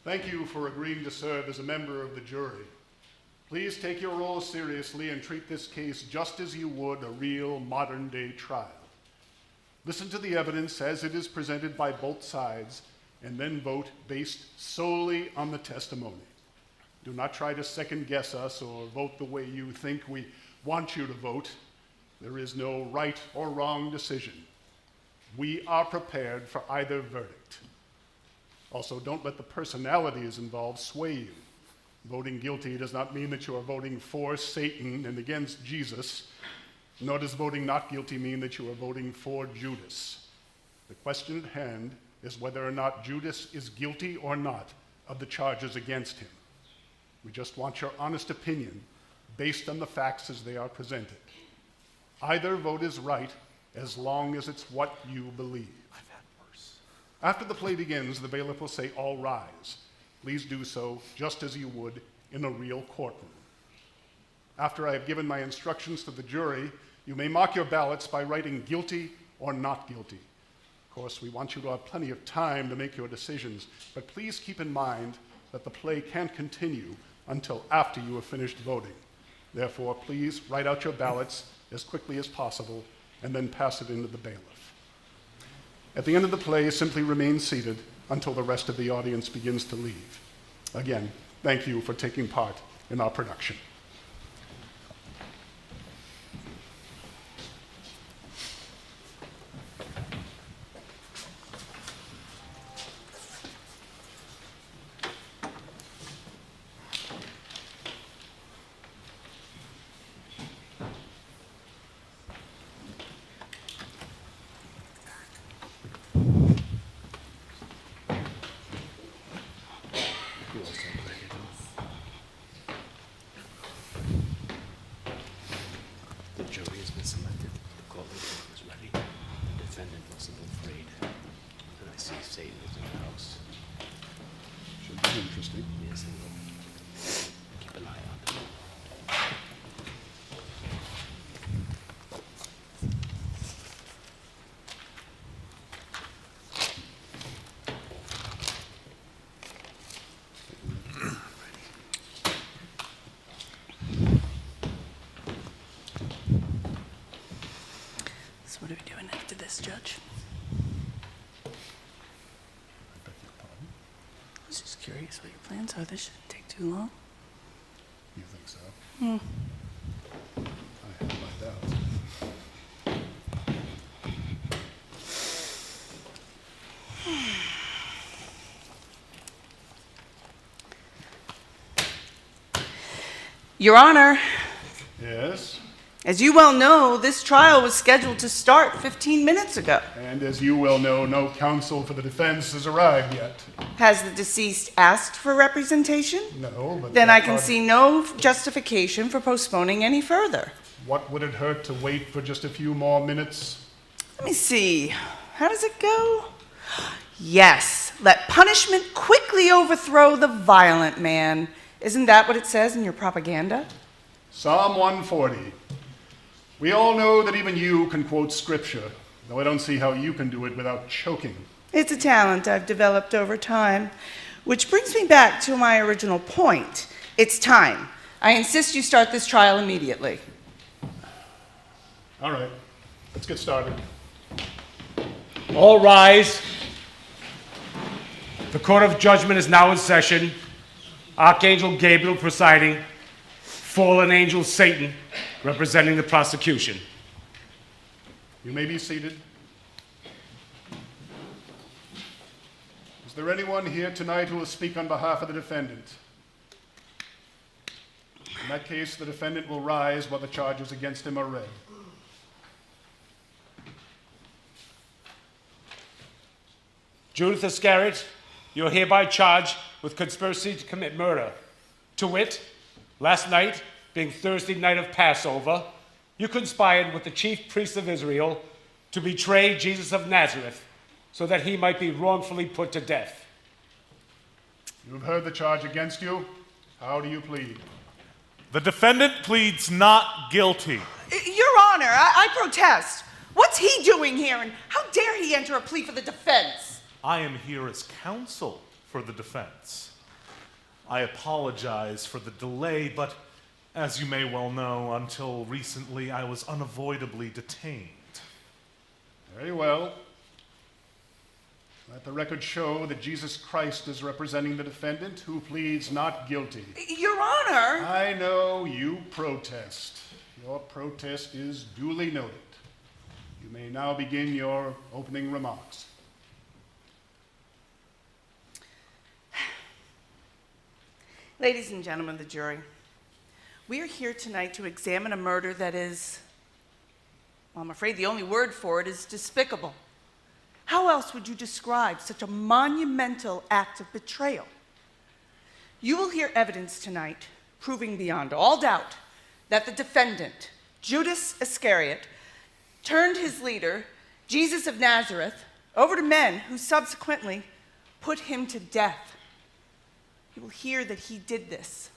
Thank you for agreeing to serve as a member of the jury. Please take your role seriously and treat this case just as you would a real modern-day trial. Listen to the evidence as it is presented by both sides, and then vote based solely on the testimony. Do not try to second-guess us or vote the way you think we want you to vote. There is no right or wrong decision. We are prepared for either verdict. Also, don't let the personalities involved sway you. Voting guilty does not mean that you are voting for Satan and against Jesus, nor does voting not guilty mean that you are voting for Judas. The question at hand is whether or not Judas is guilty or not of the charges against him. We just want your honest opinion based on the facts as they are presented. Either vote is right as long as it's what you believe. After the play begins, the bailiff will say, "All rise." Please do so just as you would in a real courtroom. After I have given my instructions to the jury, you may mark your ballots by writing guilty or not guilty. Of course, we want you to have plenty of time to make your decisions, but please keep in mind that the play can't continue until after you have finished voting. Therefore, please write out your ballots as quickly as possible and then pass it into the bailiff. At the end of the play, simply remain seated until the rest of the audience begins to leave. Again, thank you for taking part in our production. Interesting. Yes, it will. Keep an eye on it. So what are we doing after this, Judge? I was just curious what your plans are. This shouldn't take too long. You think so? Hmm. I have my doubts. Your Honor, Yes? As you well know, this trial was scheduled to start 15 minutes ago. And as you well know, no counsel for the defense has arrived yet. Has the deceased asked for representation? No, but... Then I can see no justification for postponing any further. What would it hurt to wait for just a few more minutes? Let me see. How does it go? Yes, let punishment quickly overthrow the violent man. Isn't that what it says in your propaganda? Psalm 140. We all know that even you can quote scripture, though I don't see how you can do it without choking. It's a talent I've developed over time, which brings me back to my original point. It's time. I insist you start this trial immediately. All right, let's get started. All rise. The court of judgment is now in session. Archangel Gabriel presiding. Fallen angel Satan representing the prosecution. You may be seated. Is there anyone here tonight who will speak on behalf of the defendant? In that case, the defendant will rise while the charges against him are read. Judith Iscariot, you are hereby charged with conspiracy to commit murder. To wit, last night, being Thursday night of Passover, you conspired with the chief priests of Israel to betray Jesus of Nazareth so that he might be wrongfully put to death. You have heard the charge against you. How do you plead? The defendant pleads not guilty. Your Honor, I protest. What's he doing here, and how dare he enter a plea for the defense? I am here as counsel for the defense. I apologize for the delay, but as you may well know, until recently I was unavoidably detained. Very well. Let the record show that Jesus Christ is representing the defendant who pleads not guilty. Your Honor! I know you protest. Your protest is duly noted. You may now begin your opening remarks. Ladies and gentlemen of the jury, we are here tonight to examine a murder that is, well, I'm afraid the only word for it is despicable. How else would you describe such a monumental act of betrayal? You will hear evidence tonight proving beyond all doubt that the defendant, Judas Iscariot, turned his leader, Jesus of Nazareth, over to men who subsequently put him to death. You will hear that he did this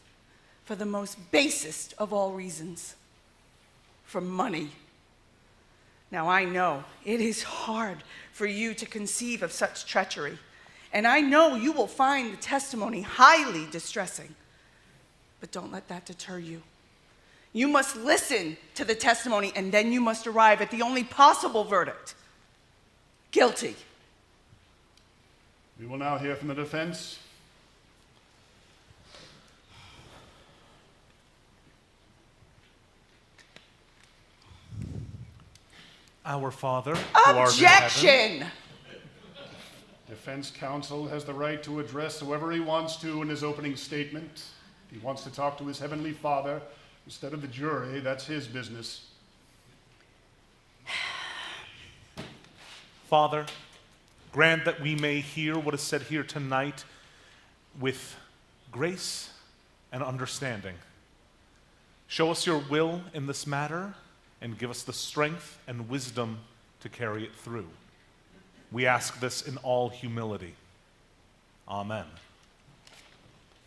for the most basest of all reasons, for money. Now, I know it is hard for you to conceive of such treachery, and I know you will find the testimony highly distressing, but don't let that deter you. You must listen to the testimony, and then you must arrive at the only possible verdict: guilty. We will now hear from the defense. Our Father, who art in heaven. Objection! Defense counsel has the right to address whoever he wants to in his opening statement. If he wants to talk to his heavenly Father instead of the jury, that's his business. Father, grant that we may hear what is said here tonight with grace and understanding. Show us your will in this matter and give us the strength and wisdom to carry it through. We ask this in all humility. Amen.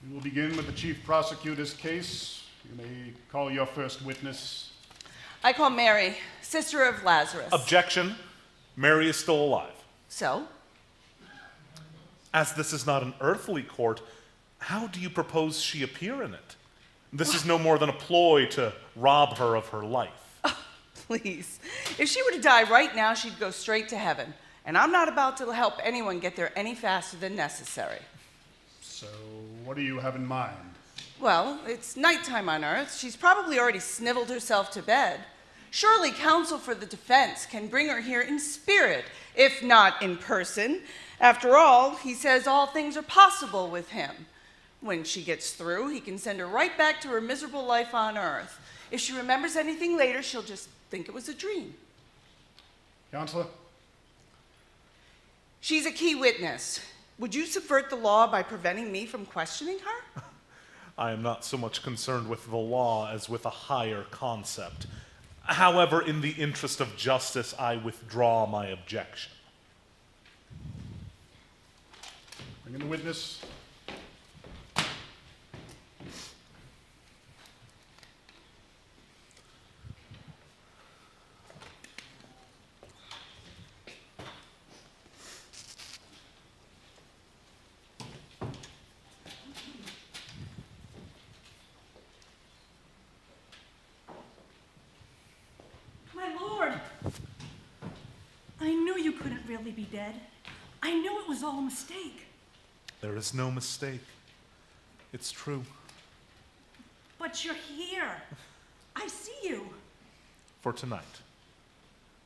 We will begin with the chief prosecutor's case. You may call your first witness. I call Mary, sister of Lazarus. Objection. Mary is still alive. So? As this is not an earthly court, how do you propose she appear in it? This is no more than a ploy to rob her of her life. Please. If she were to die right now, she'd go straight to heaven. And I'm not about to help anyone get there any faster than necessary. So, what do you have in mind? Well, it's nighttime on Earth. She's probably already sniveled herself to bed. Surely counsel for the defense can bring her here in spirit, if not in person. After all, he says all things are possible with him. When she gets through, he can send her right back to her miserable life on earth. If she remembers anything later, she'll just think it was a dream. Counselor? She's a key witness. Would you subvert the law by preventing me from questioning her? I am not so much concerned with the law as with a higher concept. However, in the interest of justice, I withdraw my objection. Bring in the witness. My lord! I knew you couldn't really be dead. I knew it was all a mistake. There is no mistake. It's true. But you're here. I see you. For tonight.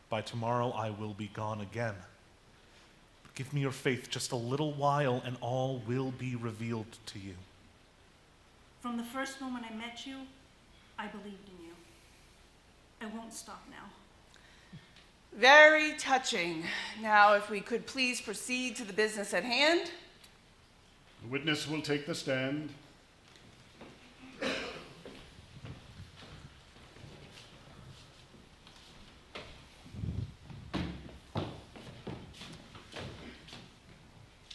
By tomorrow, I will be gone again. But give me your faith just a little while, and all will be revealed to you. From the first moment I met you, I believed in you. I won't stop now. Very touching. Now, if we could please proceed to the business at hand. The witness will take the stand.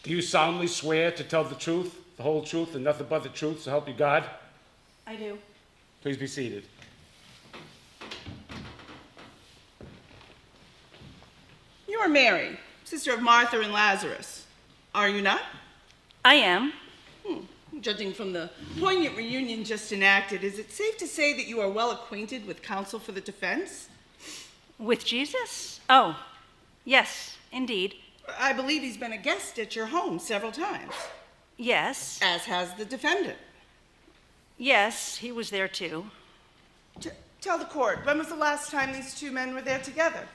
Do you solemnly swear to tell the truth, the whole truth, and nothing but the truth, so help you God? I do. Please be seated. You are Mary, sister of Martha and Lazarus. Are you not? I am. Judging from the poignant reunion just enacted, is it safe to say that you are well acquainted with counsel for the defense? With Jesus? Oh, yes, indeed. I believe he's been a guest at your home several times, Yes. as has the defendant. Yes, he was there too. Tell the court, when was the last time these two men were there together?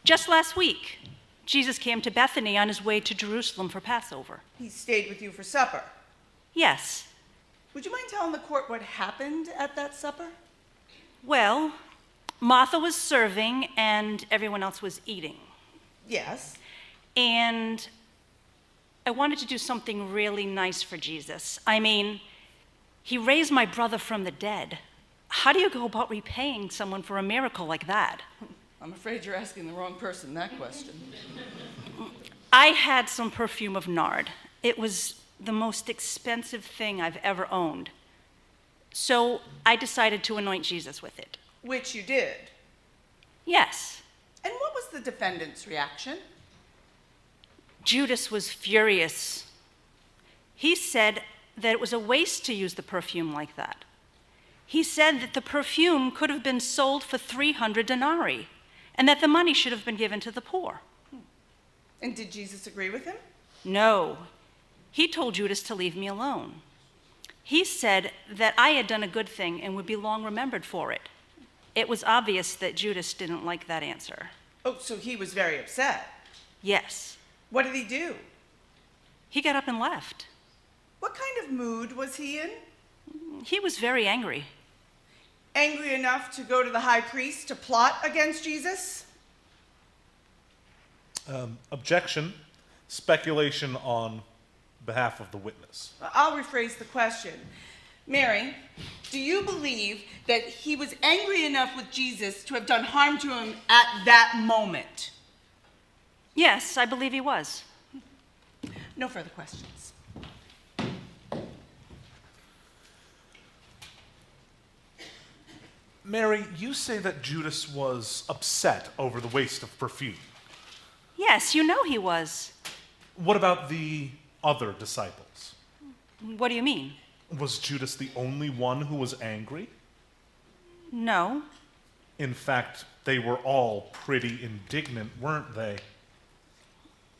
Just last week, Jesus came to Bethany on his way to Jerusalem for Passover. He stayed with you for supper. Yes. Would you mind telling the court what happened at that supper? Well, Martha was serving and everyone else was eating. Yes. And I wanted to do something really nice for Jesus. I mean, he raised my brother from the dead. How do you go about repaying someone for a miracle like that? I'm afraid you're asking the wrong person that question. I had some perfume of nard. It was the most expensive thing I've ever owned. So I decided to anoint Jesus with it. Which you did. Yes. And what was the defendant's reaction? Judas was furious. He said that it was a waste to use the perfume like that. He said that the perfume could have been sold for 300 denarii and that the money should have been given to the poor. And did Jesus agree with him? No. He told Judas to leave me alone. He said that I had done a good thing and would be long remembered for it. It was obvious that Judas didn't like that answer. Oh, so he was very upset. Yes. What did he do? He got up and left. What kind of mood was he in? He was very angry. Angry enough to go to the high priest to plot against Jesus? Objection. Speculation on behalf of the witness. I'll rephrase the question. Mary, do you believe that he was angry enough with Jesus to have done harm to him at that moment? Yes, I believe he was. No further questions. Mary, you say that Judas was upset over the waste of perfume. Yes, you know he was. What about the other disciples? What do you mean? Was Judas the only one who was angry? No. In fact, they were all pretty indignant, weren't they?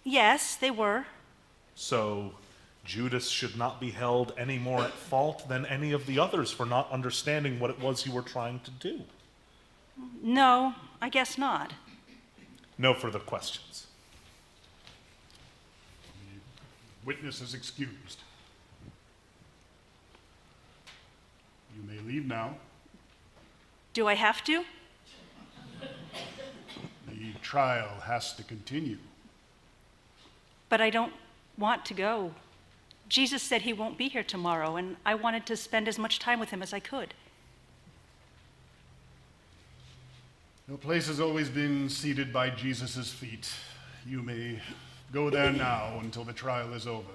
Yes, they were. So Judas should not be held any more at fault than any of the others for not understanding what it was you were trying to do. No, I guess not. No further questions. Witness is excused. You may leave now. Do I have to? The trial has to continue. But I don't want to go. Jesus said he won't be here tomorrow, and I wanted to spend as much time with him as I could. Your place has always been seated by Jesus' feet. You may go there now until the trial is over.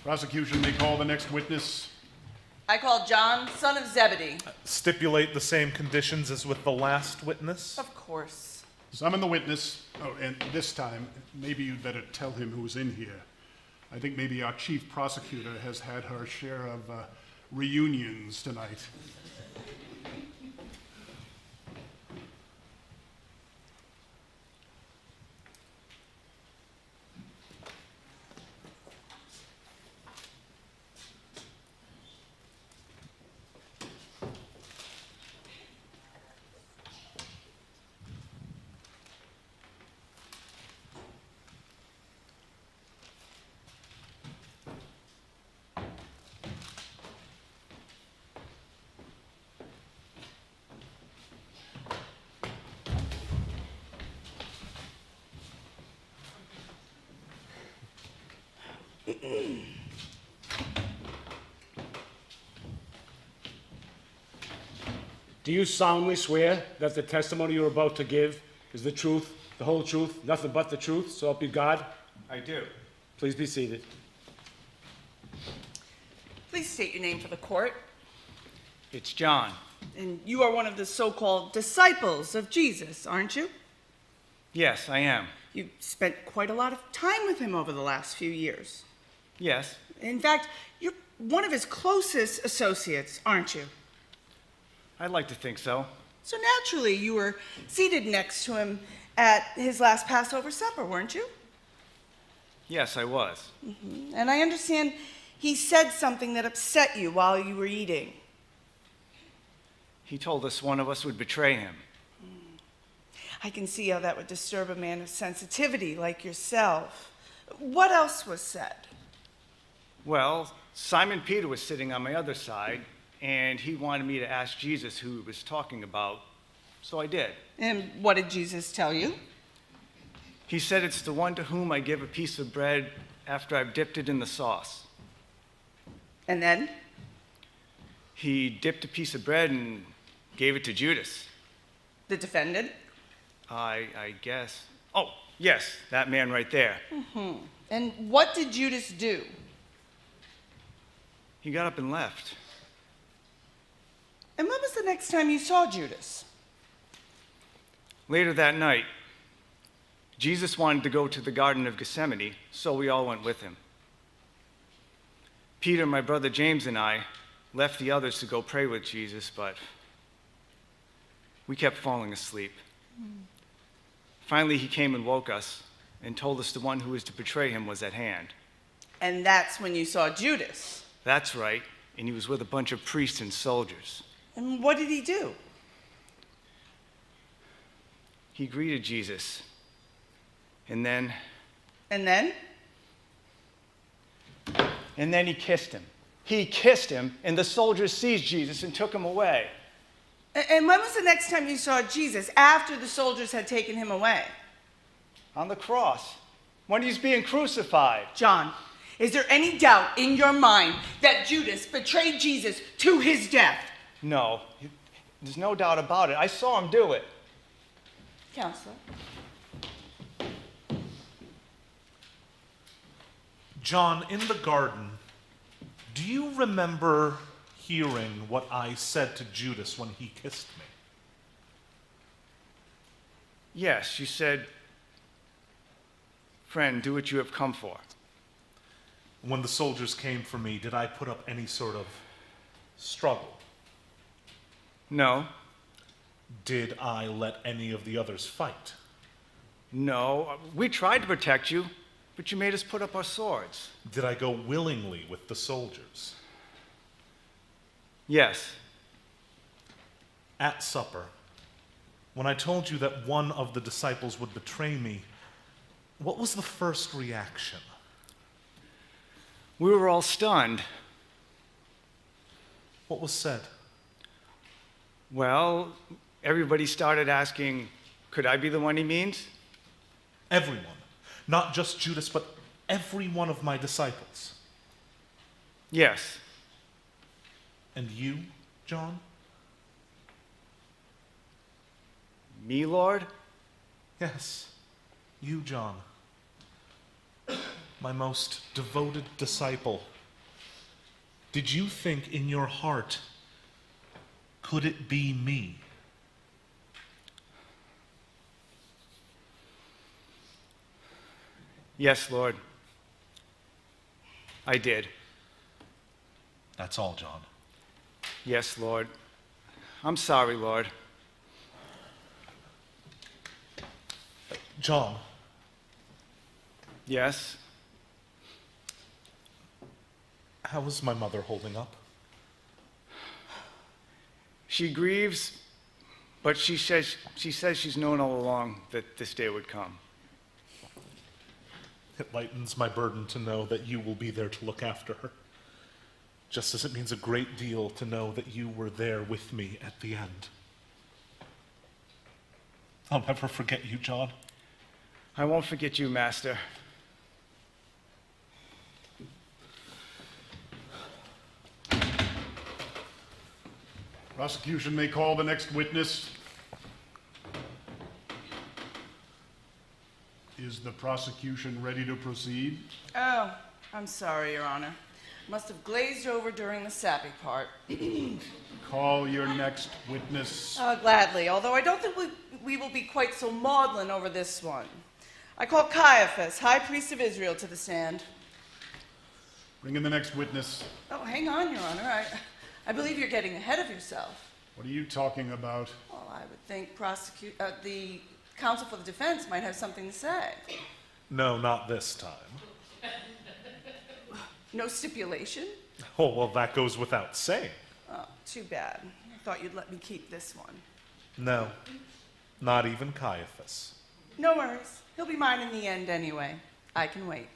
Prosecution may call the next witness. I call John, son of Zebedee. Stipulate the same conditions as with the last witness. Of course. Summon the witness. Oh, and this time, maybe you'd better tell him who's in here. I think maybe our chief prosecutor has had her share of reunions tonight. Do you solemnly swear that the testimony you're about to give is the truth, the whole truth, nothing but the truth, so help you God? I do. Please be seated. Please state your name for the court. It's John. And you are one of the so-called disciples of Jesus, aren't you? Yes, I am. You spent quite a lot of time with him over the last few years. Yes. In fact, you're one of his closest associates, aren't you? I'd like to think so. So naturally, you were seated next to him at his last Passover supper, weren't you? Yes, I was. And I understand he said something that upset you while you were eating. He told us one of us would betray him. I can see how that would disturb a man of sensitivity like yourself. What else was said? Well, Simon Peter was sitting on my other side, and he wanted me to ask Jesus who he was talking about, so I did. And what did Jesus tell you? He said it's the one to whom I give a piece of bread after I've dipped it in the sauce. And then? He dipped a piece of bread and gave it to Judas. The defendant? I guess. Oh, yes, that man right there. And what did Judas do? He got up and left. And when was the next time you saw Judas? Later that night, Jesus wanted to go to the Garden of Gethsemane, so we all went with him. Peter, my brother James, and I left the others to go pray with Jesus, but we kept falling asleep. Finally, he came and woke us and told us the one who was to betray him was at hand. And that's when you saw Judas. That's right, and he was with a bunch of priests and soldiers. And what did he do? He greeted Jesus, and then And then? he kissed him. He kissed him, and the soldiers seized Jesus and took him away. And when was the next time you saw Jesus after the soldiers had taken him away? On the cross, when he's being crucified. John, is there any doubt in your mind that Judas betrayed Jesus to his death? No, there's no doubt about it. I saw him do it. Counselor? John, in the garden, do you remember hearing what I said to Judas when he kissed me? Yes, you said, "Friend, do what you have come for." When the soldiers came for me, did I put up any sort of struggle? No, Did I let any of the others fight? no, we tried to protect you, but you made us put up our swords. Did I go willingly with the soldiers? Yes, At supper, when I told you that one of the disciples would betray me, what was the first reaction? we were all stunned. What was said? Well, everybody started asking, could I be the one he means? Everyone. Not just Judas, but every one of my disciples. Yes. And you, John? Me, Lord? Yes, you, John. My most devoted disciple. Did you think in your heart, could it be me? Yes, Lord. I did. That's all, John. Yes, Lord. I'm sorry, Lord. John, Yes. how is my mother holding up? She grieves, but she says she's known all along that this day would come. It lightens my burden to know that you will be there to look after her, just as it means a great deal to know that you were there with me at the end. I'll never forget you, John. I won't forget you, Master. Prosecution may call the next witness. Is the prosecution ready to proceed? Oh, I'm sorry, Your Honor. Must have glazed over during the sappy part. Call your next witness. Gladly, although I don't think we will be quite so maudlin over this one. I call Caiaphas, High Priest of Israel, to the stand. Bring in the next witness. Oh, hang on, Your Honor. I believe you're getting ahead of yourself. What are you talking about? Well, I would think the counsel for the defense might have something to say. No, not this time. No stipulation? Oh, well, that goes without saying. Oh, too bad. I thought you'd let me keep this one. No, not even Caiaphas. No worries. He'll be mine in the end anyway. I can wait.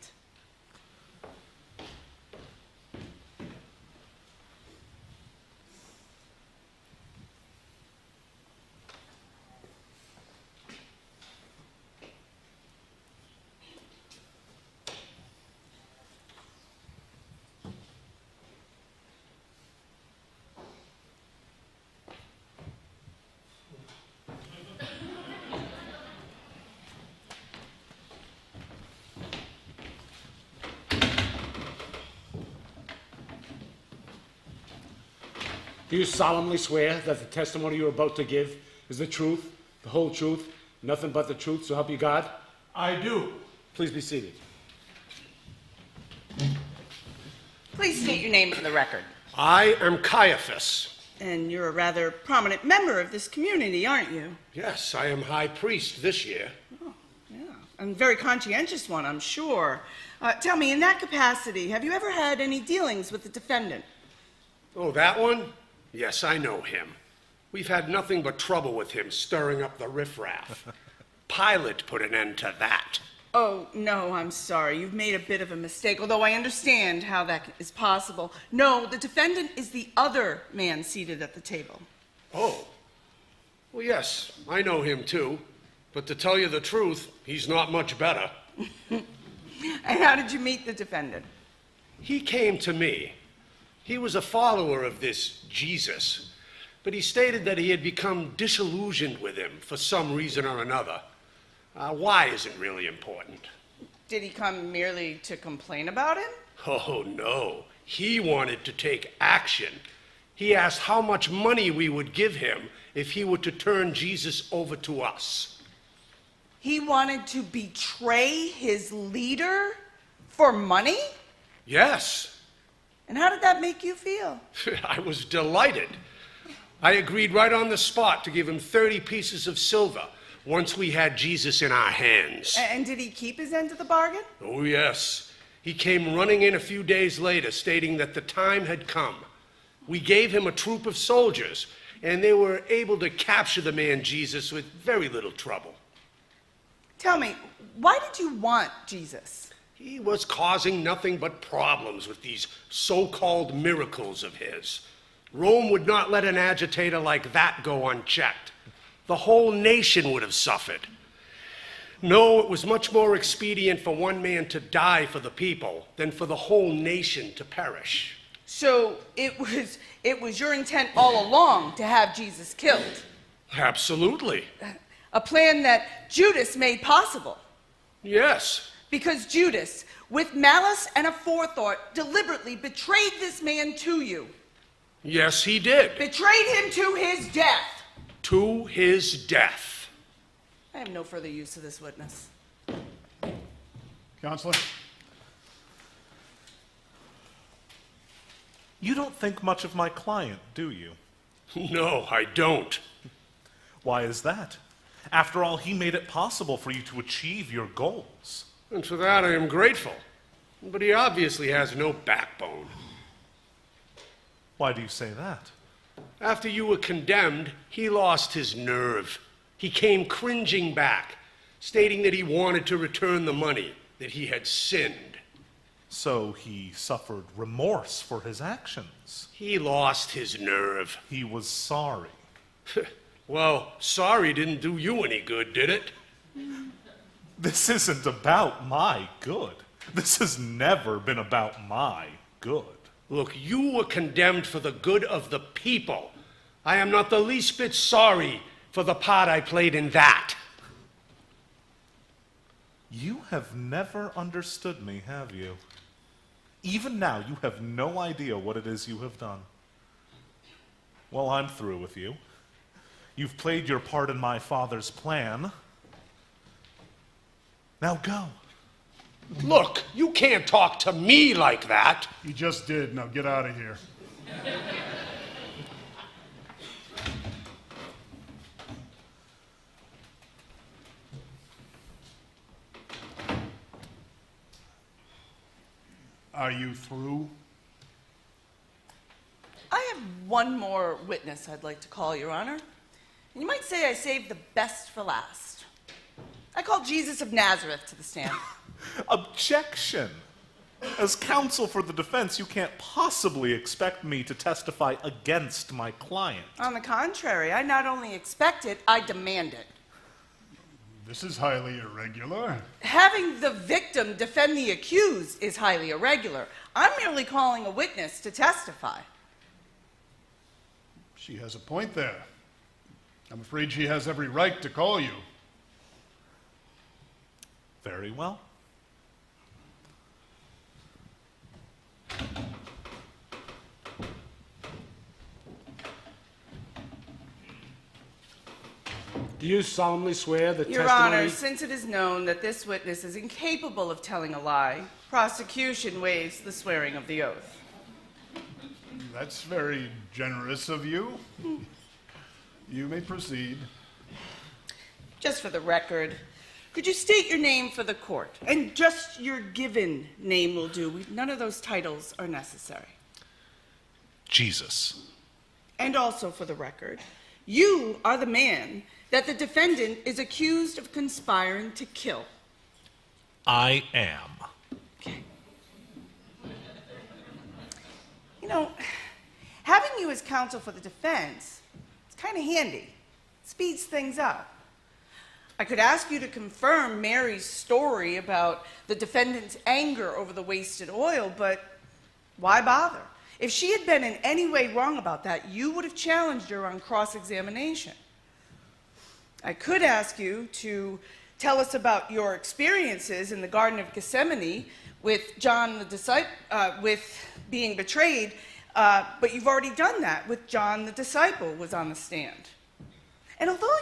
Do you solemnly swear that the testimony you're about to give is the truth, the whole truth, nothing but the truth, so help you God? I do. Please be seated. Please state your name for the record. I am Caiaphas. And you're a rather prominent member of this community, aren't you? Yes, I am high priest this year. Oh, yeah. A very conscientious one, I'm sure. Tell me, in that capacity, have you ever had any dealings with the defendant? Oh, that one? Yes, I know him. We've had nothing but trouble with him stirring up the riffraff. Pilate put an end to that. Oh, no, I'm sorry. You've made a bit of a mistake, although I understand how that is possible. No, the defendant is the other man seated at the table. Oh. Well, yes, I know him too. But to tell you the truth, he's not much better. And how did you meet the defendant? He came to me. He was a follower of this Jesus, but he stated that he had become disillusioned with him for some reason or another. Why isn't really important. Did he come merely to complain about him? Oh, no. He wanted to take action. He asked how much money we would give him if he were to turn Jesus over to us. He wanted to betray his leader for money? Yes. And how did that make you feel? I was delighted. I agreed right on the spot to give him 30 pieces of silver once we had Jesus in our hands. And did he keep his end of the bargain? Oh, yes. He came running in a few days later, stating that the time had come. We gave him a troop of soldiers, and they were able to capture the man Jesus with very little trouble. Tell me, why did you want Jesus? He was causing nothing but problems with these so-called miracles of his. Rome would not let an agitator like that go unchecked. The whole nation would have suffered. No, it was much more expedient for one man to die for the people than for the whole nation to perish. So it was your intent all along to have Jesus killed. Absolutely. A plan that Judas made possible. Yes. Because Judas, with malice and aforethought, deliberately betrayed this man to you. Yes, he did. Betrayed him to his death. To his death. I have no further use of this witness. Counselor? You don't think much of my client, do you? No, I don't. Why is that? After all, he made it possible for you to achieve your goals. And for that I am grateful. But he obviously has no backbone. Why do you say that? After you were condemned, he lost his nerve. He came cringing back, stating that he wanted to return the money, that he had sinned. So he suffered remorse for his actions. He lost his nerve. He was sorry. Well, sorry didn't do you any good, did it? This isn't about my good. This has never been about my good. Look, you were condemned for the good of the people. I am not the least bit sorry for the part I played in that. You have never understood me, have you? Even now, you have no idea what it is you have done. Well, I'm through with you. You've played your part in my father's plan. Now go. Look, you can't talk to me like that. You just did. Now get out of here. Are you through? I have one more witness I'd like to call, Your Honor. And you might say I saved the best for last. I called Jesus of Nazareth to the stand. Objection! As counsel for the defense, you can't possibly expect me to testify against my client. On the contrary, I not only expect it, I demand it. This is highly irregular. Having the victim defend the accused is highly irregular. I'm merely calling a witness to testify. She has a point there. I'm afraid she has every right to call you. Very well. Do you solemnly swear that Your testimony... Honor, since it is known that this witness is incapable of telling a lie, prosecution waives the swearing of the oath. That's very generous of you. You may proceed. Just for the record, could you state your name for the court? And just your given name will do. None of those titles are necessary. Jesus. And also for the record, you are the man that the defendant is accused of conspiring to kill. I am. Okay. You know, having you as counsel for the defense, it's kind of handy. It speeds things up. I could ask you to confirm Mary's story about the defendant's anger over the wasted oil, but why bother? If she had been in any way wrong about that, you would have challenged her on cross-examination. I could ask you to tell us about your experiences in the Garden of Gethsemane with John the disciple, with being betrayed, but you've already done that with John the disciple was on the stand. And although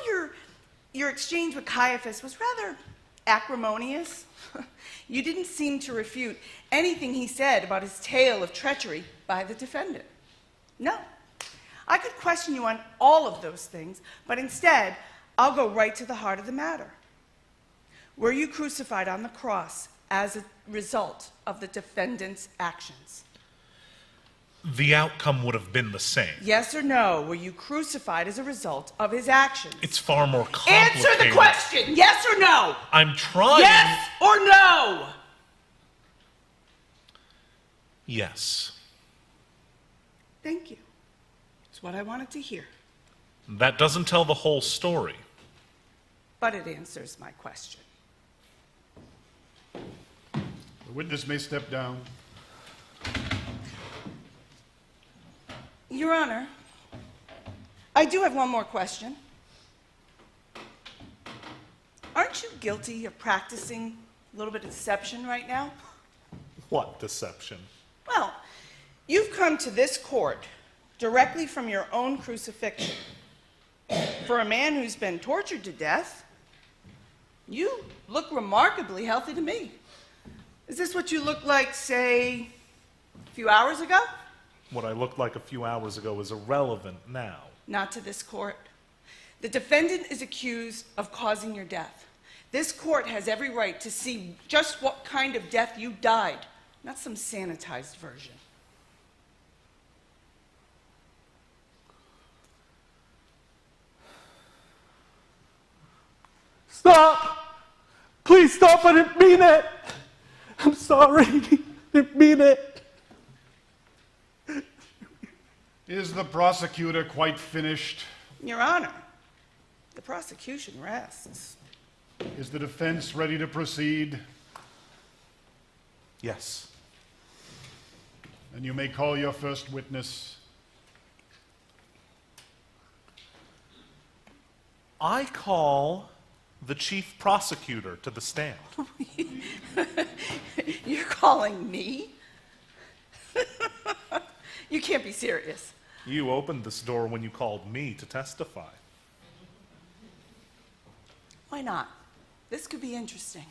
your exchange with Caiaphas was rather acrimonious, you didn't seem to refute anything he said about his tale of treachery by the defendant. No. I could question you on all of those things, but instead, I'll go right to the heart of the matter. Were you crucified on the cross as a result of the defendant's actions? The outcome would have been the same. Yes or no? Were you crucified as a result of his actions? It's far more complicated. Answer the question! Yes or no? I'm trying. Yes or no? Yes. Thank you. what I wanted to hear, That doesn't tell the whole story. but it answers my question. The witness may step down. Your Honor, I do have one more question. Aren't you guilty of practicing a little bit of deception right now? What deception? Well, you've come to this court directly from your own crucifixion. For a man who's been tortured to death, you look remarkably healthy to me. Is this what you looked like, say, a few hours ago? What I looked like a few hours ago is irrelevant now. Not to this court. The defendant is accused of causing your death. This court has every right to see just what kind of death you died, not some sanitized version. Stop! Please stop, I didn't mean it! I'm sorry, I didn't mean it. Is the prosecutor quite finished? Your Honor, the prosecution rests. Is the defense ready to proceed? Yes. And you may call your first witness. I call the chief prosecutor to the stand. You're calling me? You can't be serious. You opened this door when you called me to testify. Why not? This could be interesting.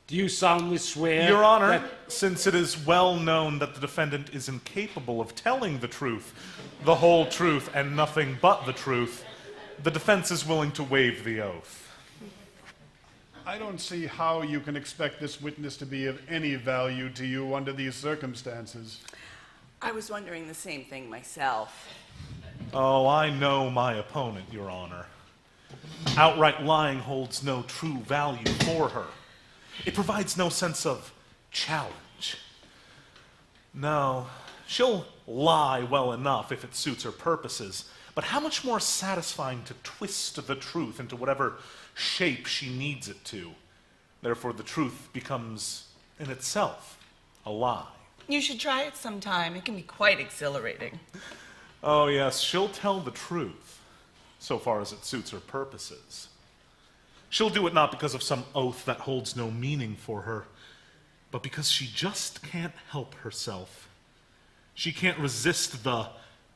Do you solemnly swear? Your Honor, that- since it is well known that the defendant is incapable of telling the truth, the whole truth, and nothing but the truth, the defense is willing to waive the oath. I don't see how you can expect this witness to be of any value to you under these circumstances. I was wondering the same thing myself. Oh, I know my opponent, Your Honor. Outright lying holds no true value for her. It provides no sense of challenge. No, she'll lie well enough if it suits her purposes, but how much more satisfying to twist the truth into whatever shape she needs it to. Therefore, the truth becomes, in itself, a lie. You should try it sometime. It can be quite exhilarating. Oh, yes, she'll tell the truth, so far as it suits her purposes. She'll do it not because of some oath that holds no meaning for her, but because she just can't help herself. She can't resist the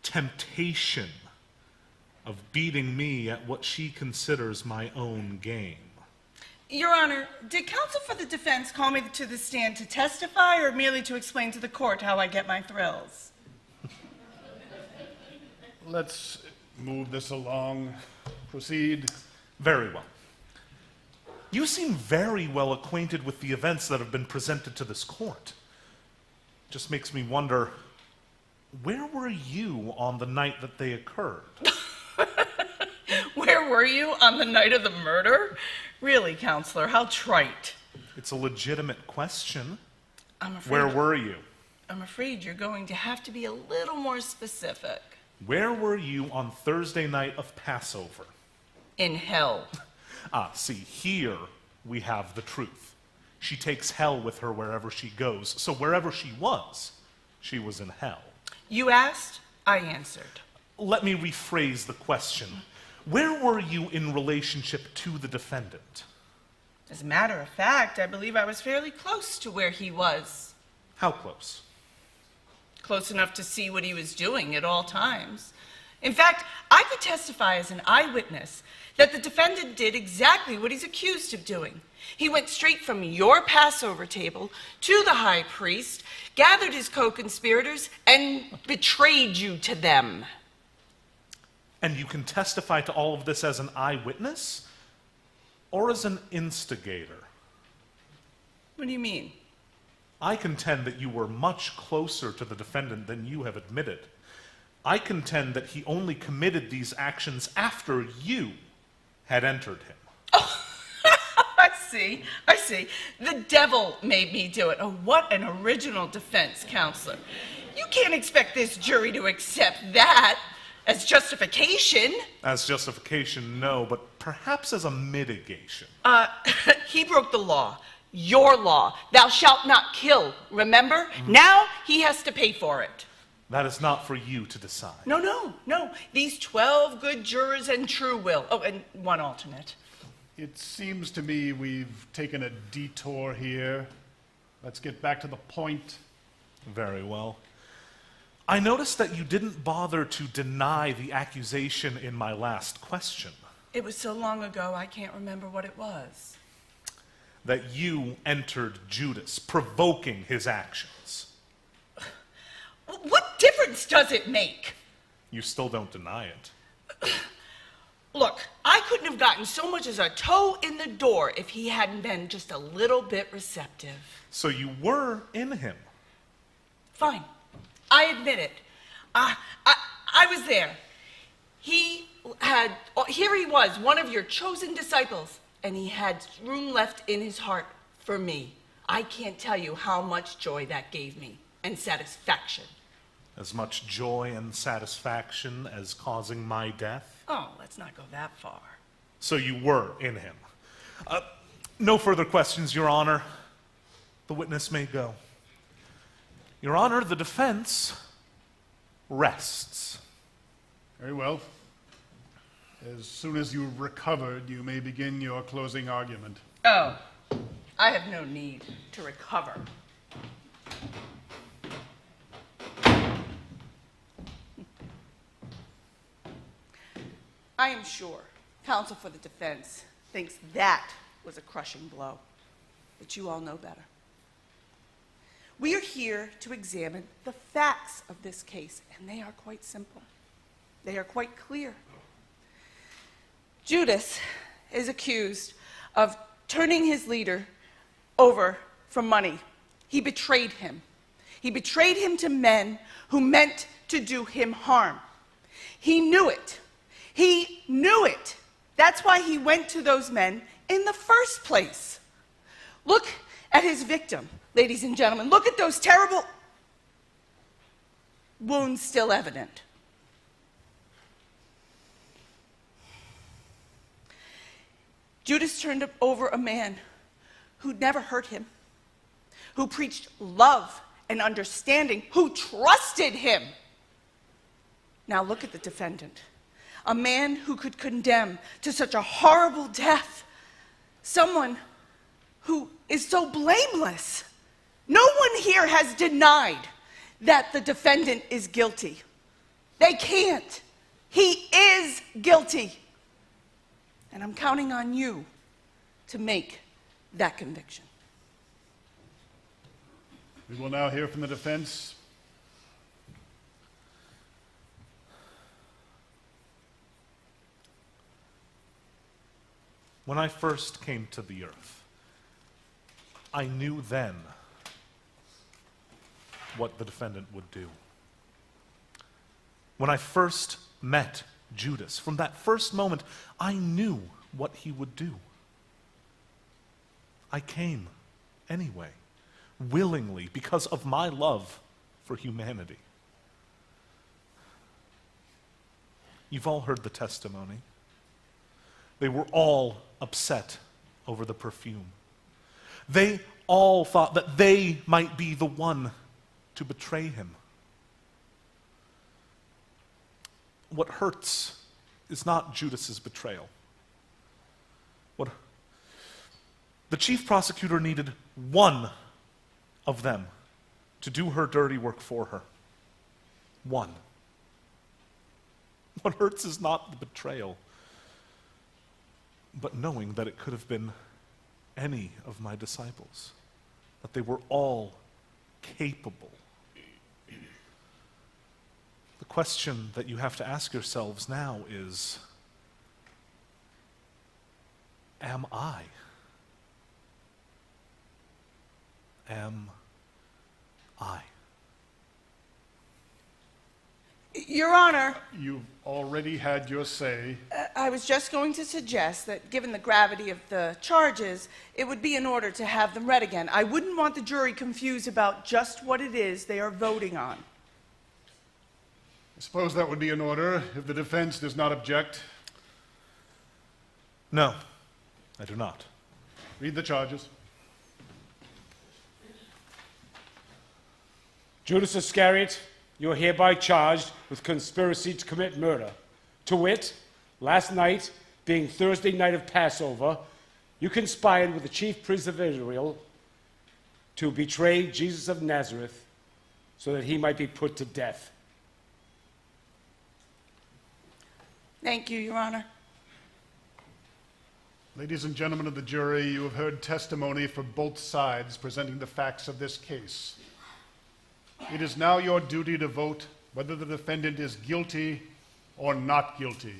temptation of beating me at what she considers my own game. Your Honor, did counsel for the defense call me to the stand to testify or merely to explain to the court how I get my thrills? Let's move this along. Proceed. Very well. You seem very well acquainted with the events that have been presented to this court. Just makes me wonder, where were you on the night that they occurred? Where were you on the night of the murder? Really, counselor, how trite. It's a legitimate question. I'm afraid, Where were you? I'm afraid you're going to have to be a little more specific. Where were you on Thursday night of Passover? In hell. Ah, see, here we have the truth. She takes hell with her wherever she goes, so wherever she was in hell. You asked, I answered. Let me rephrase the question. Where were you in relationship to the defendant? As a matter of fact, I believe I was fairly close to where he was. How close? Close enough to see what he was doing at all times. In fact, I could testify as an eyewitness that the defendant did exactly what he's accused of doing. He went straight from your Passover table to the high priest, gathered his co-conspirators, and betrayed you to them. And you can testify to all of this as an eyewitness or as an instigator? What do you mean? I contend that you were much closer to the defendant than you have admitted. I contend that he only committed these actions after you had entered him. I see. The devil made me do it. Oh, what an original defense, counselor. You can't expect this jury to accept that as justification. As justification, no, but perhaps as a mitigation. He broke the law. Your law. Thou shalt not kill, remember? Now he has to pay for it. That is not for you to decide. No. These 12 good jurors and true will. Oh, and one alternate. It seems to me we've taken a detour here. Let's get back to the point. Very well. I noticed that you didn't bother to deny the accusation in my last question. It was so long ago, I can't remember what it was. That you entered Judas, provoking his actions. What difference does it make? You still don't deny it. Look, I couldn't have gotten so much as a toe in the door if he hadn't been just a little bit receptive. So you were in him. Fine. I admit it. I was there. Here he was, one of your chosen disciples, and he had room left in his heart for me. I can't tell you how much joy that gave me, and satisfaction. As much joy and satisfaction as causing my death? Oh, let's not go that far. So you were in him. No further questions, Your Honor. The witness may go. Your Honor, the defense rests. Very well. As soon as you've recovered, you may begin your closing argument. Oh, I have no need to recover. I am sure counsel for the defense thinks that was a crushing blow, but you all know better. We are here to examine the facts of this case, and they are quite simple. They are quite clear. Judas is accused of turning his leader over for money. He betrayed him. He betrayed him to men who meant to do him harm. He knew it. He knew it. That's why he went to those men in the first place. Look at his victim, ladies and gentlemen. Look at those terrible wounds still evident. Judas turned over a man who'd never hurt him, who preached love and understanding, who trusted him. Now look at the defendant, a man who could condemn to such a horrible death, someone who is so blameless. No one here has denied that the defendant is guilty. They can't. He is guilty. And I'm counting on you to make that conviction. We will now hear from the defense. When I first came to the earth, I knew then what the defendant would do. When I first met Judas, from that first moment, I knew what he would do. I came anyway, willingly, because of my love for humanity. You've all heard the testimony. They were all upset over the perfume. They all thought that they might be the one to betray him. What hurts is not Judas's betrayal. The chief prosecutor needed one of them to do her dirty work for her. One. What hurts is not the betrayal, but knowing that it could have been any of my disciples, that they were all capable. The question that you have to ask yourselves now is, am I? Am I? Your Honor, You've already had your say. I was just going to suggest that given the gravity of the charges, it would be in order to have them read again. I wouldn't want the jury confused about just what it is they are voting on. I suppose that would be in order if the defense does not object. No, I do not. Read the charges. Judas Iscariot, you are hereby charged with conspiracy to commit murder. To wit, last night, being Thursday night of Passover, you conspired with the chief priest of Israel to betray Jesus of Nazareth so that he might be put to death. Thank you, Your Honor. Ladies and gentlemen of the jury, you have heard testimony from both sides presenting the facts of this case. It is now your duty to vote whether the defendant is guilty or not guilty.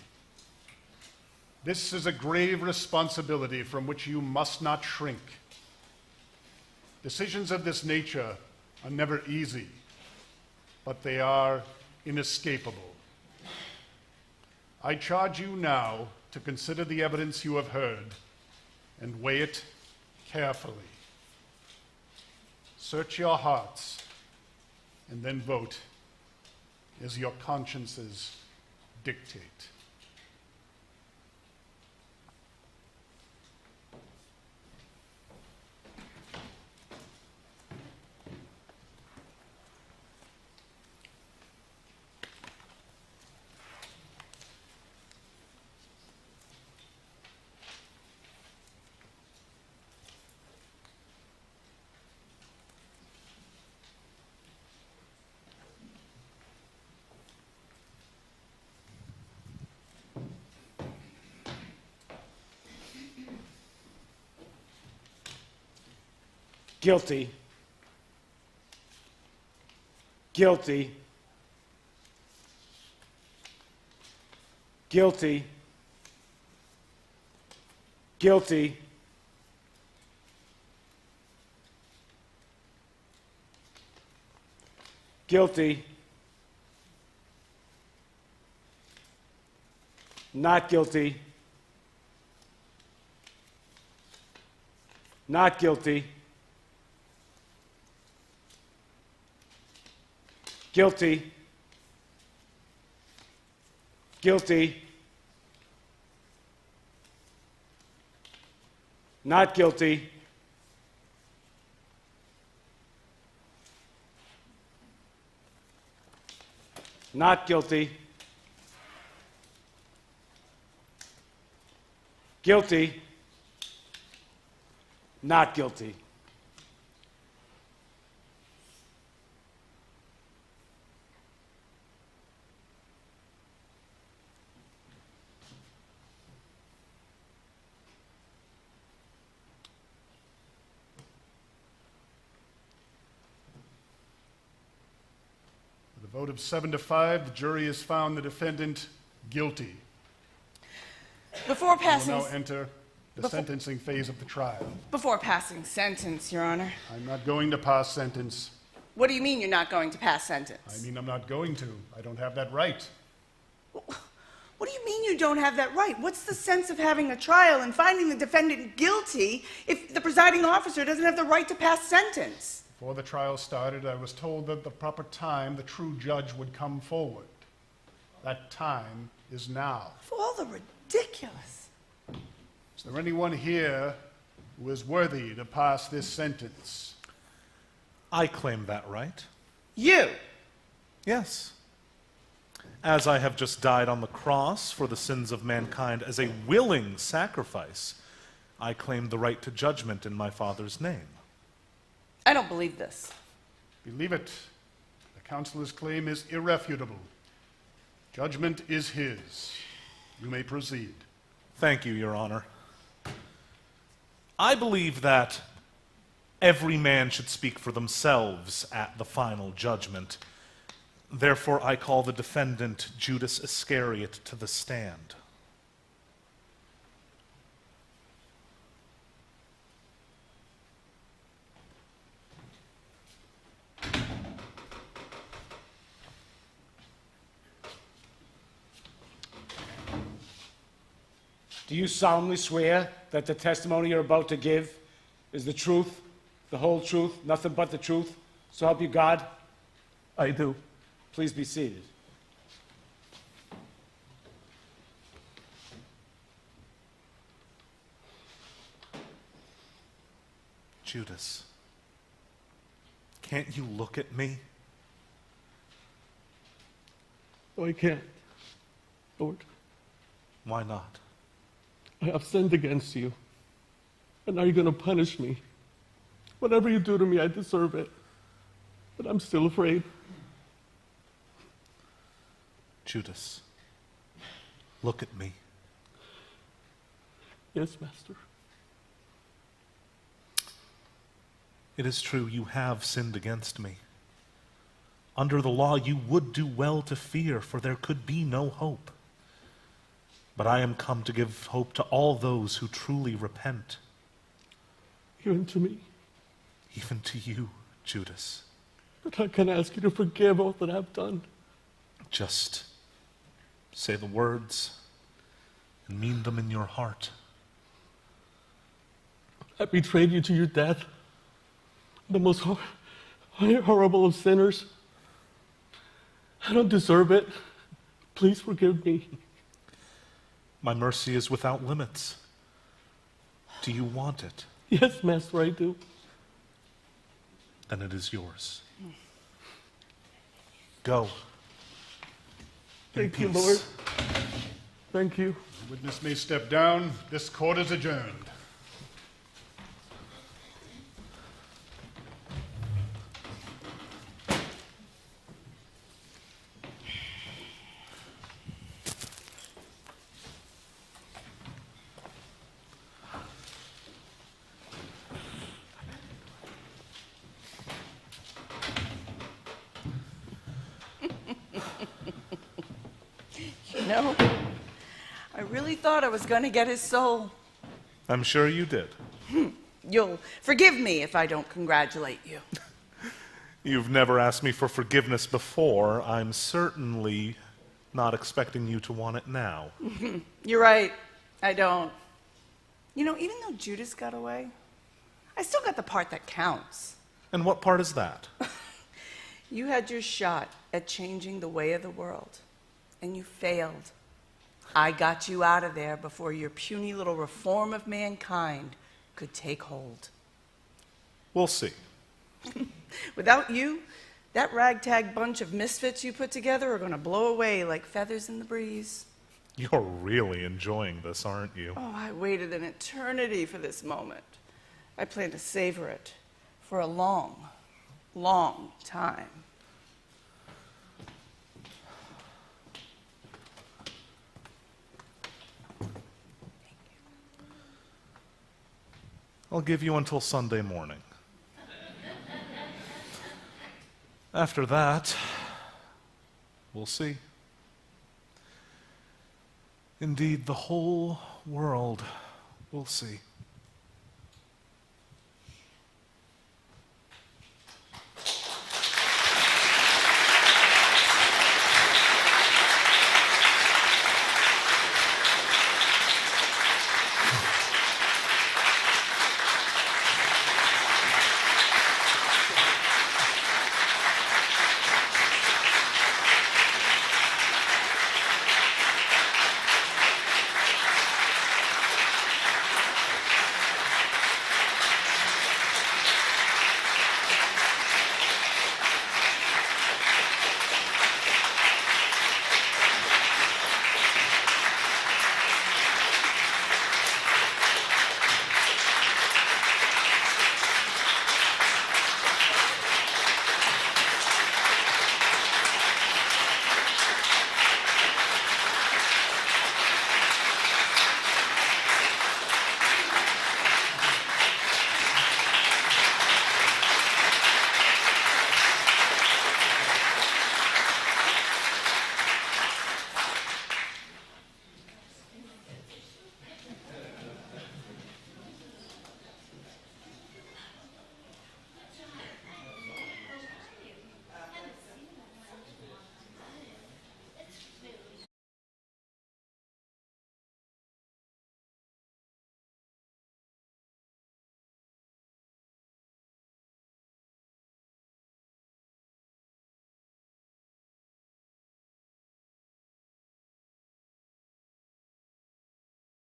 This is a grave responsibility from which you must not shrink. Decisions of this nature are never easy, but they are inescapable. I charge you now to consider the evidence you have heard and weigh it carefully. Search your hearts and then vote as your consciences dictate. Guilty. Guilty. Guilty. Guilty. Guilty. Not guilty. Not guilty. Guilty. Guilty. Not guilty. Not guilty. Guilty. Not guilty. With a vote of 7-5, the jury has found the defendant guilty. Before We will passing, now enter the sentencing phase of the trial. before passing sentence, Your Honor. I'm not going to pass sentence. What do you mean you're not going to pass sentence? I mean, I'm not going to. I don't have that right. What do you mean you don't have that right? What's the sense of having a trial and finding the defendant guilty if the presiding officer doesn't have the right to pass sentence? Before the trial started, I was told that at the proper time the true judge would come forward. That time is now. For all the ridiculous. Is there anyone here who is worthy to pass this sentence? I claim that right. You. Yes. As I have just died on the cross for the sins of mankind as a willing sacrifice, I claim the right to judgment in my Father's name. I don't believe this. Believe it. The counselor's claim is irrefutable. Judgment is his. You may proceed. Thank you, Your Honor. I believe that every man should speak for themselves at the final judgment. Therefore, I call the defendant, Judas Iscariot, to the stand. Do you solemnly swear that the testimony you're about to give is the truth, the whole truth, nothing but the truth? So help you God? I do. Please be seated. Judas, can't you look at me? No, I can't. Lord, Why not? I have sinned against you. And now you're going to punish me. Whatever you do to me, I deserve it. But I'm still afraid. Judas, look at me. Yes, Master. It is true, you have sinned against me. Under the law, you would do well to fear, for there could be no hope. But I am come to give hope to all those who truly repent. Even to me. Even to you, Judas. But I can ask you to forgive all that I've done. Just say the words and mean them in your heart. I betrayed you to your death. The most horrible of sinners. I don't deserve it. Please forgive me. My mercy is without limits. Do you want it? Yes, Master, I do. Then it is yours. Go. In Thank you, peace. Lord. Thank you. The witness may step down. This court is adjourned. You know, I really thought I was going to get his soul. I'm sure you did. You'll forgive me if I don't congratulate you. You've never asked me for forgiveness before. I'm certainly not expecting you to want it now. You're right. I don't. You know, even though Judas got away, I still got the part that counts. And what part is that? You had your shot at changing the way of the world, and you failed. I got you out of there before your puny little reform of mankind could take hold. We'll see. Without you, that ragtag bunch of misfits you put together are going to blow away like feathers in the breeze. You're really enjoying this, aren't you? Oh, I waited an eternity for this moment. I plan to savor it for a long, long time. I'll give you until Sunday morning. After that, we'll see. Indeed, the whole world will see.